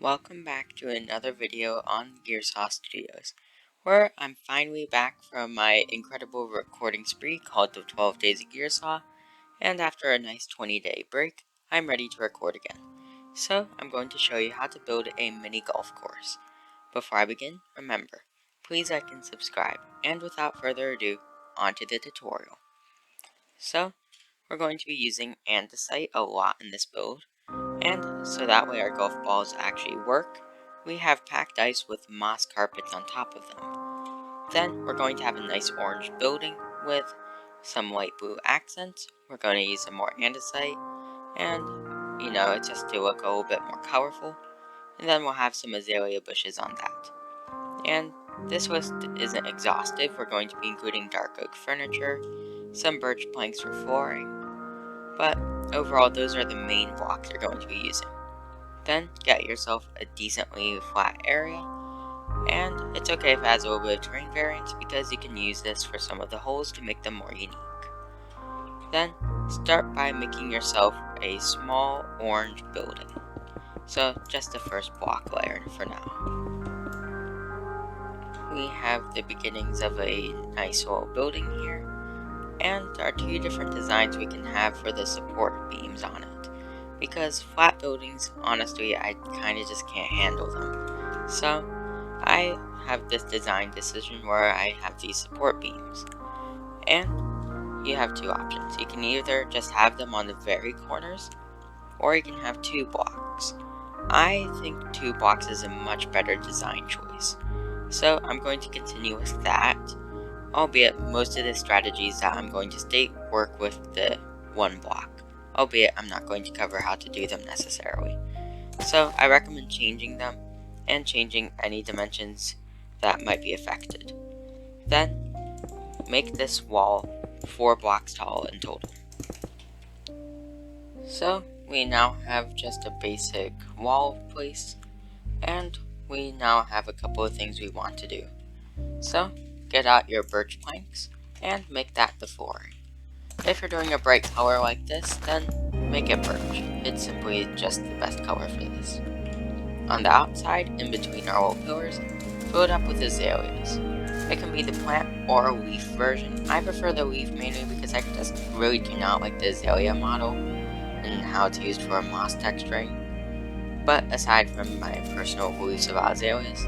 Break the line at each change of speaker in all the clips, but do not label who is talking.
Welcome back to another video on Gearsaw Studios, where I'm finally back from my incredible recording spree called the 12 Days of Gearsaw, and after a nice 20-day break, I'm ready to record again. So, I'm going to show you how to build a mini golf course. Before I begin, remember, please like and subscribe, and without further ado, on to the tutorial. So, we're going to be using andesite a lot in this build, and so that way our golf balls actually work, we have packed ice with moss carpets on top of them. Then we're going to have a nice orange building with some light blue accents. We're going to use some more andesite and, it's just to look a little bit more colorful. And then we'll have some azalea bushes on that. And this list isn't exhaustive. We're going to be including dark oak furniture, some birch planks for flooring, but overall those are the main blocks you're going to be using. Then get yourself a decently flat area, and it's okay if it has a little bit of terrain variance because you can use this for some of the holes to make them more unique. Then start by making yourself a small orange building. So just the first block layer for now. We have the beginnings of a nice little building here, and there are two different designs we can have for the support beams on it. Because flat buildings, honestly, I kind of just can't handle them. So, I have this design decision where I have these support beams. And you have two options. You can either just have them on the very corners, or you can have 2 blocks. I think 2 blocks is a much better design choice. So, I'm going to continue with that. Albeit, most of the strategies that I'm going to state work with the 1 block. Albeit, I'm not going to cover how to do them necessarily. So, I recommend changing them, and changing any dimensions that might be affected. Then, make this wall 4 blocks tall in total. So, we now have just a basic wall place, and we now have a couple of things we want to do. So, get out your birch planks, and make that the flooring. If you're doing a bright color like this, then make it birch. It's simply just the best color for this. On the outside, in between our old pillars, fill it up with azaleas. It can be the plant or a leaf version. I prefer the leaf mainly because I just really do not like the azalea model and how it's used for moss texturing. But aside from my personal beliefs about azaleas,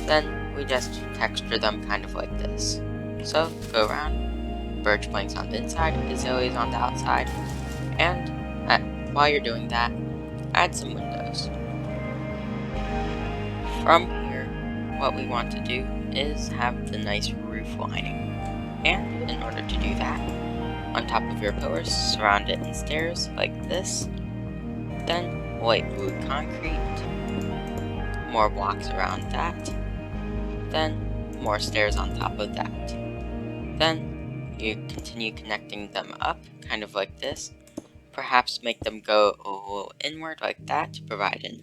then we just texture them kind of like this. So, go around, birch planks on the inside, azaleas on the outside, and while you're doing that, add some windows. From here, what we want to do is have the nice roof lining. And in order to do that, on top of your pillars, surround it in stairs like this. Then light blue concrete, more blocks around that. Then more stairs on top of that. Then you continue connecting them up, kind of like this. Perhaps make them go a little inward like that to provide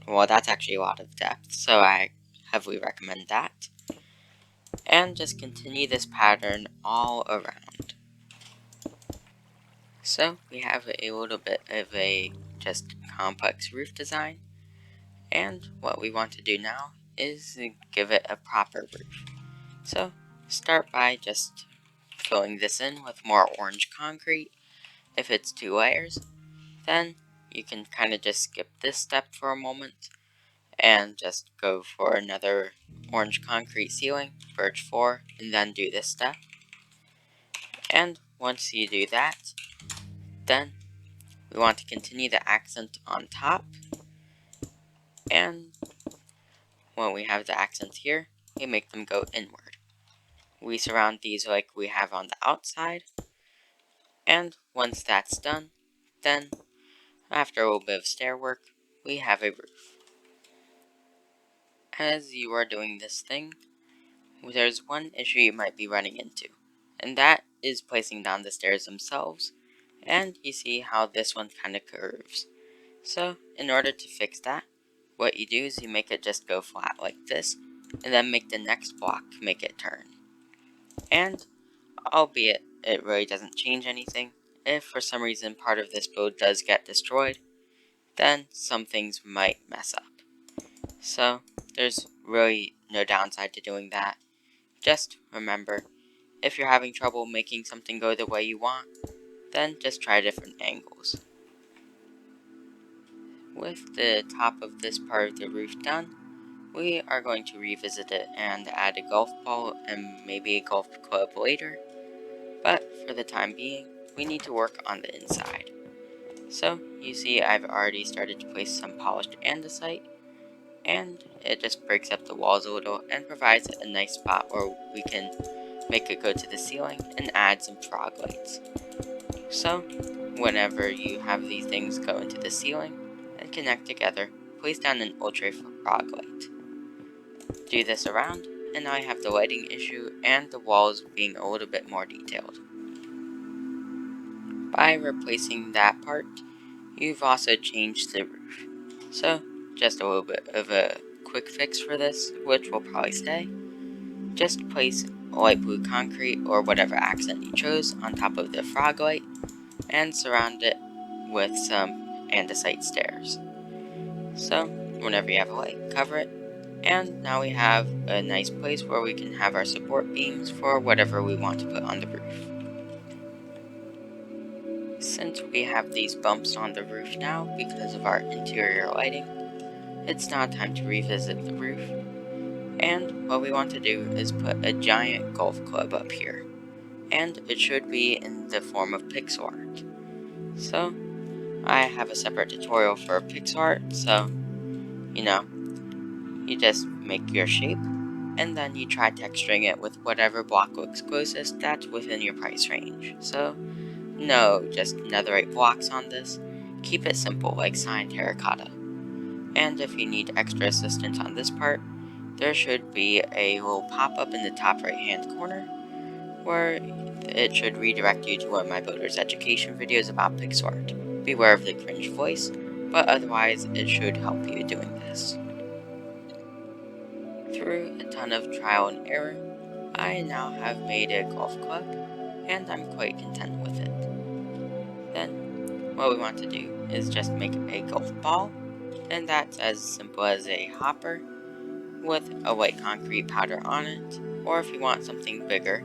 well, that's actually a lot of depth, so I heavily recommend that. And just continue this pattern all around. So we have a little bit of a just complex roof design, and what we want to do now is give it a proper roof. So start by just filling this in with more orange concrete. If it's 2 layers, then you can kind of just skip this step for a moment and just go for another orange concrete ceiling, birch 4, and then do this step. And once you do that, then we want to continue the accent on top, and when we have the accents here, we make them go inward. We surround these like we have on the outside, and once that's done, then after a little bit of stair work, we have a roof. As you are doing this thing, there's one issue you might be running into, and that is placing down the stairs themselves, and you see how this one kind of curves. So, in order to fix that, what you do is you make it just go flat like this, and then make the next block make it turn. And, albeit it really doesn't change anything, if for some reason part of this build does get destroyed, then some things might mess up. So there's really no downside to doing that. Just remember, if you're having trouble making something go the way you want, then just try different angles. With the top of this part of the roof done, we are going to revisit it and add a golf ball and maybe a golf club later, but for the time being, we need to work on the inside. So, you see I've already started to place some polished andesite, and it just breaks up the walls a little and provides a nice spot where we can make it go to the ceiling and add some frog lights. So, whenever you have these things go into the ceiling and connect together, place down an ultra frog light. Do this around, and now I have the lighting issue and the walls being a little bit more detailed. By replacing that part, you've also changed the roof. So, just a little bit of a quick fix for this, which will probably stay. Just place light blue concrete or whatever accent you chose on top of the frog light and surround it with some andesite stairs. So, whenever you have a light, cover it, and now we have a nice place where we can have our support beams for whatever we want to put on the roof. Since we have these bumps on the roof now because of our interior lighting, it's now time to revisit the roof, and what we want to do is put a giant golf club up here, and it should be in the form of pixel art. So, I have a separate tutorial for pixel art, so, you just make your shape, and then you try texturing it with whatever block looks closest that's within your price range. So, no just netherite blocks on this. Keep it simple like cyan terracotta. And if you need extra assistance on this part, there should be a little pop-up in the top right hand corner where it should redirect you to one of my builder's education videos about pixel art. Beware of the cringe voice, but otherwise it should help you doing this. Through a ton of trial and error, I now have made a golf club, and I'm quite content with it. Then, what we want to do is just make a golf ball, and that's as simple as a hopper with a white concrete powder on it, or if you want something bigger,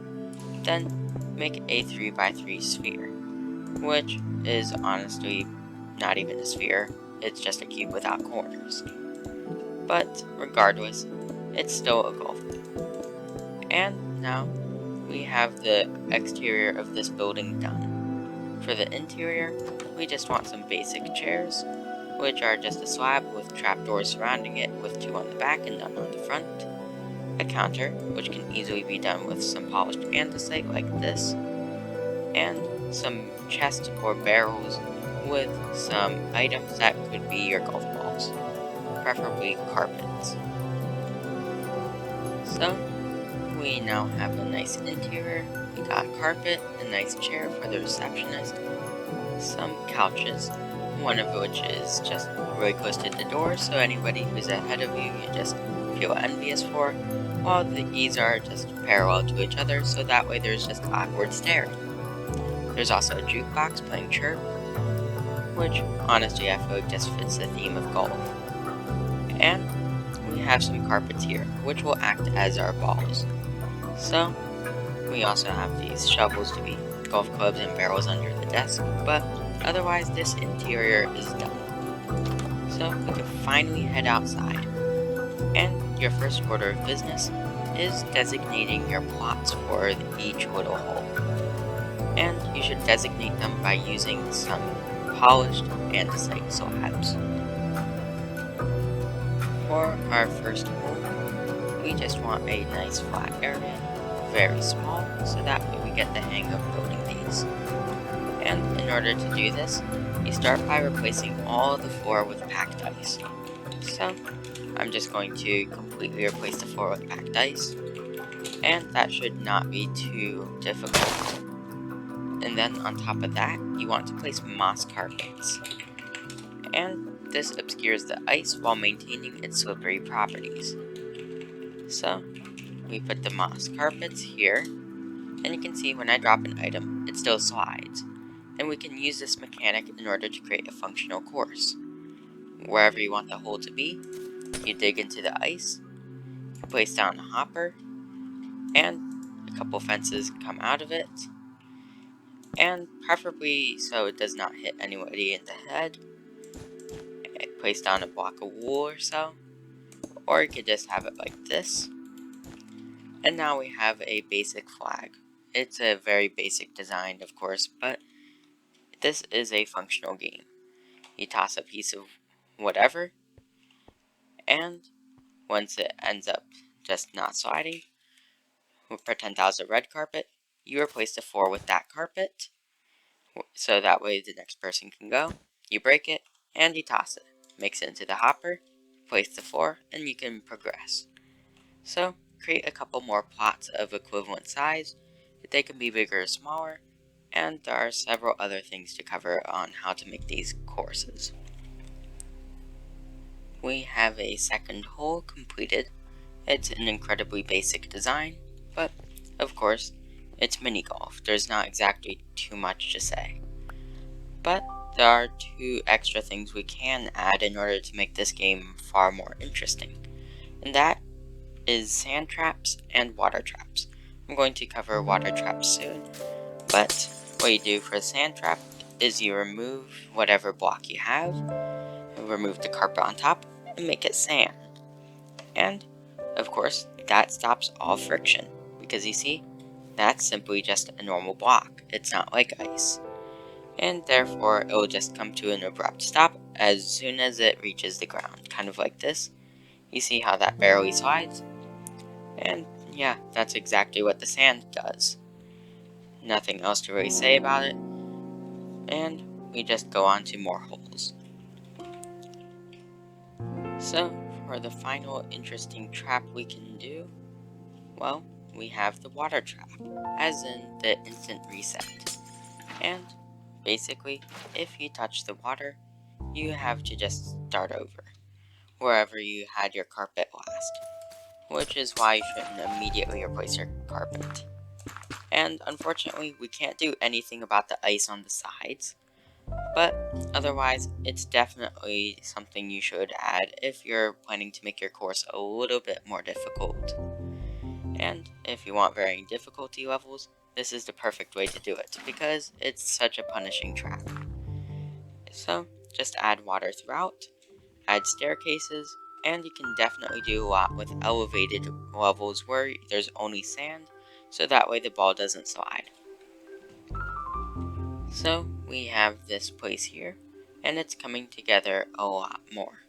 then make a 3x3 sphere, which is honestly not even a sphere, it's just a cube without corners. But regardless, it's still a golf ball. And now we have the exterior of this building done. For the interior, we just want some basic chairs, which are just a slab with trapdoors surrounding it with 2 on the back and none on the front, a counter, which can easily be done with some polished andesite like this, and some chests or barrels with some items that could be your golf balls, preferably carpets. So, we now have a nice interior. We got carpet, a nice chair for the receptionist, some couches, one of which is just really close to the door, so anybody who's ahead of you just feel envious for, while these are just parallel to each other, so that way there's just awkward staring. There's also a jukebox playing Chirp, which honestly I feel like just fits the theme of golf. And we have some carpets here, which will act as our balls. So, we also have these shovels to be golf clubs and barrels under the desk, but otherwise this interior is done. So, we can finally head outside. And your first order of business is designating your plots for each little hole. And you should designate them by using some polished andesite slabs. For our first hole, we just want a nice flat area, very small, so that way we get the hang of building these. And in order to do this, you start by replacing all of the floor with packed ice. So, I'm just going to completely replace the floor with packed ice, and that should not be too difficult. And then on top of that, you want to place moss carpets. And this obscures the ice while maintaining its slippery properties. So, we put the moss carpets here, and you can see when I drop an item, it still slides. And we can use this mechanic in order to create a functional course. wherever you want the hole to be, you dig into the ice, you place down a hopper, and a couple fences come out of it, and preferably so it does not hit anybody in the head. Place down a block of wool or so, or you could just have it like this. And now we have a basic flag. It's a very basic design, of course, but this is a functional game. You toss a piece of whatever, and once it ends up just not sliding, we'll pretend that was a red carpet. You replace the 4 with that carpet, so that way the next person can go. You break it, and you toss it. Mix it into the hopper, place the 4, and you can progress. So, create a couple more plots of equivalent size. They can be bigger or smaller, and there are several other things to cover on how to make these courses. We have a second hole completed. It's an incredibly basic design, but of course, it's mini golf. There's not exactly too much to say. But there are 2 extra things we can add in order to make this game far more interesting, and that is sand traps and water traps. I'm going to cover water traps soon, but what you do for a sand trap is you remove whatever block you have, remove the carpet on top, and make it sand. And, of course, that stops all friction, because you see, that's simply just a normal block. It's not like ice. And therefore, it will just come to an abrupt stop as soon as it reaches the ground, kind of like this. You see how that barely slides? And yeah, that's exactly what the sand does. Nothing else to really say about it, and we just go on to more holes. So, for the final interesting trap we can do, well, we have the water trap, as in the instant reset. And basically, if you touch the water, you have to just start over, wherever you had your carpet last, which is why you shouldn't immediately replace your carpet. And unfortunately, we can't do anything about the ice on the sides, but otherwise, it's definitely something you should add if you're planning to make your course a little bit more difficult. And if you want varying difficulty levels, this is the perfect way to do it, because it's such a punishing trap. So, just add water throughout, add staircases, and you can definitely do a lot with elevated levels where there's only sand, so that way the ball doesn't slide. So we have this place here, and it's coming together a lot more.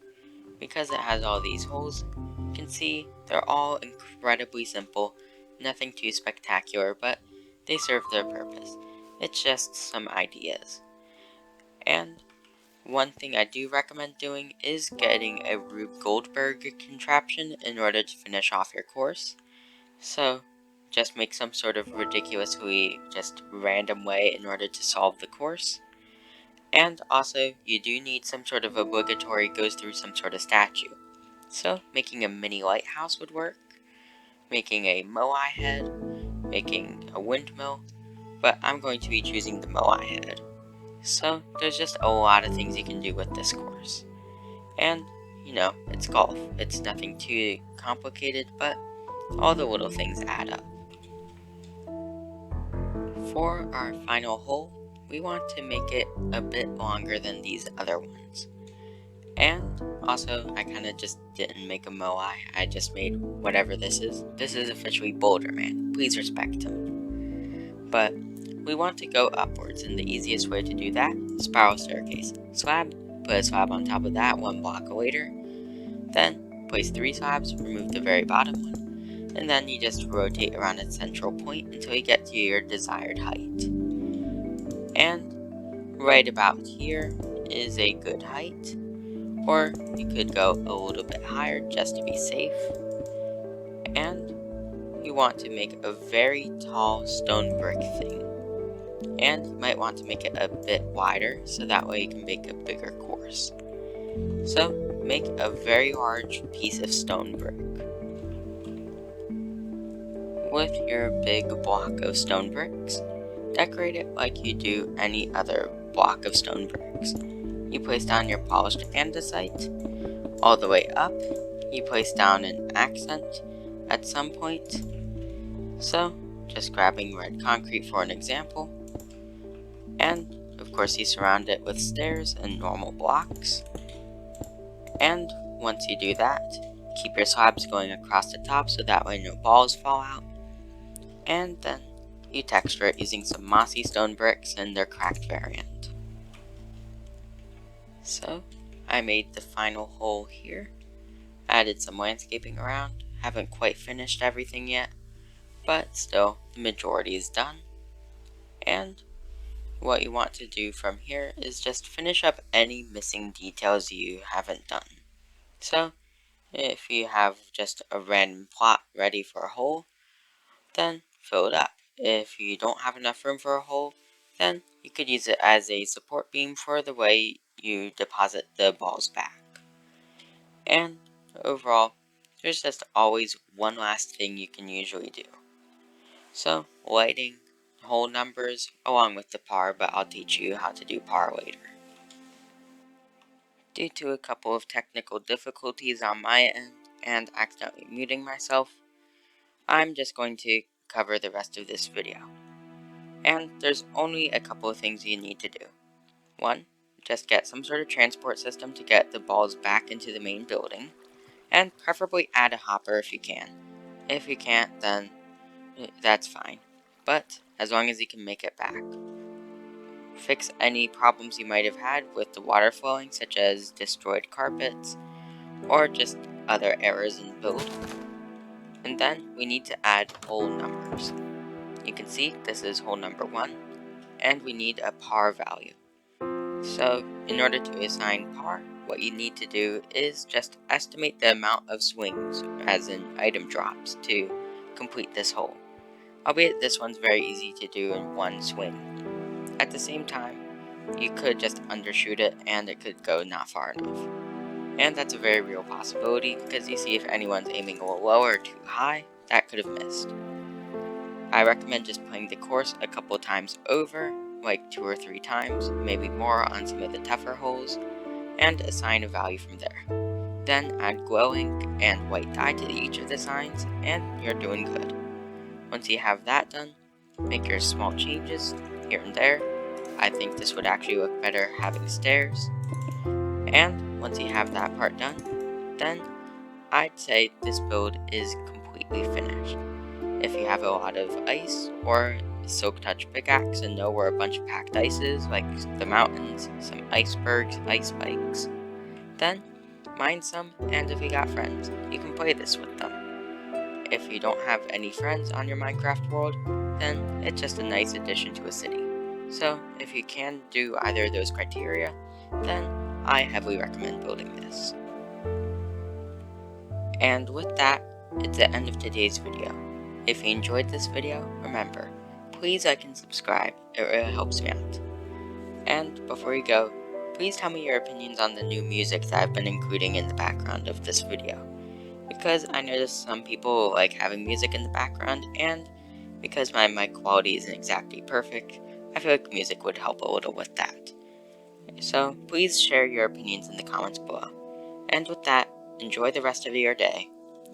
Because it has all these holes, you can see they're all incredibly simple, nothing too spectacular, but they serve their purpose. It's just some ideas. And one thing I do recommend doing is getting a Rube Goldberg contraption in order to finish off your course. So, just make some sort of ridiculously just random way in order to solve the course. And also, you do need some sort of obligatory goes through some sort of statue. So, making a mini lighthouse would work, making a moai head, making a windmill, but I'm going to be choosing the moai head. So, there's just a lot of things you can do with this course. And, it's golf. It's nothing too complicated, but all the little things add up. For our final hole, we want to make it a bit longer than these other ones. And also, I kind of just didn't make a moai, I just made whatever this is. This is officially Boulder Man, please respect him. But we want to go upwards, and the easiest way to do that, spiral staircase. Slab, put a slab on top of that 1 block later, then place 3 slabs, remove the very bottom one, and then you just rotate around its central point until you get to your desired height. And right about here is a good height, or you could go a little bit higher just to be safe. And you want to make a very tall stone brick thing. And you might want to make it a bit wider, so that way you can make a bigger course. So, make a very large piece of stone brick. With your big block of stone bricks, decorate it like you do any other block of stone bricks. you place down your polished andesite. All the way up, you place down an accent at some point. So, just grabbing red concrete for an example. And, of course, you surround it with stairs and normal blocks. And once you do that, keep your slabs going across the top so that way no balls fall out. And then you texture it using some mossy stone bricks in their cracked variant. So, I made the final hole here. Added some landscaping around. Haven't quite finished everything yet, but still, the majority is done. And what you want to do from here is just finish up any missing details you haven't done. So, if you have just a random plot ready for a hole, then fill it up. If you don't have enough room for a hole, then you could use it as a support beam for the way you deposit the balls back. And overall, there's just always one last thing you can usually do. So, lighting, hole numbers, along with the par, but I'll teach you how to do par later. Due to a couple of technical difficulties on my end, and accidentally muting myself, I'm just going to cover the rest of this video. And there's only a couple of things you need to do. One, just get some sort of transport system to get the balls back into the main building, and preferably add a hopper if you can. If you can't, then that's fine, but as long as you can make it back. Fix any problems you might have had with the water flowing, such as destroyed carpets, or just other errors in build. And then we need to add hole numbers. You can see this is hole number 1, and we need a par value. So in order to assign par, what you need to do is just estimate the amount of swings, as in item drops, to complete this hole. Albeit this one's very easy to do in one swing. At the same time, you could just undershoot it and it could go not far enough. And that's a very real possibility, because you see if anyone's aiming a little low or too high, that could have missed. I recommend just playing the course a couple times over, like 2 or 3 times, maybe more on some of the tougher holes, and assign a value from there. Then add glow ink and white dye to each of the signs, and you're doing good. Once you have that done, make your small changes here and there. I think this would actually look better having stairs. And once you have that part done, then I'd say this build is completely finished. If you have a lot of ice or silk touch pickaxe and know where a bunch of packed ice is, like the mountains, some icebergs, ice spikes, then mine some, and if you got friends, you can play this with them. If you don't have any friends on your Minecraft world, then it's just a nice addition to a city. So if you can do either of those criteria, then I heavily recommend building this. And with that, it's the end of today's video. If you enjoyed this video, remember, please like and subscribe, it really helps me out. And before you go, please tell me your opinions on the new music that I've been including in the background of this video. Because I noticed some people like having music in the background, and because my mic quality isn't exactly perfect, I feel like music would help a little with that. So please share your opinions in the comments below. And with that, enjoy the rest of your day.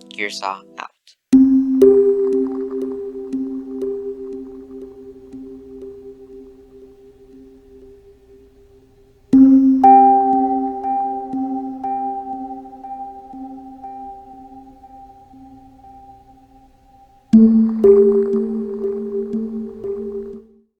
Gearsaw out.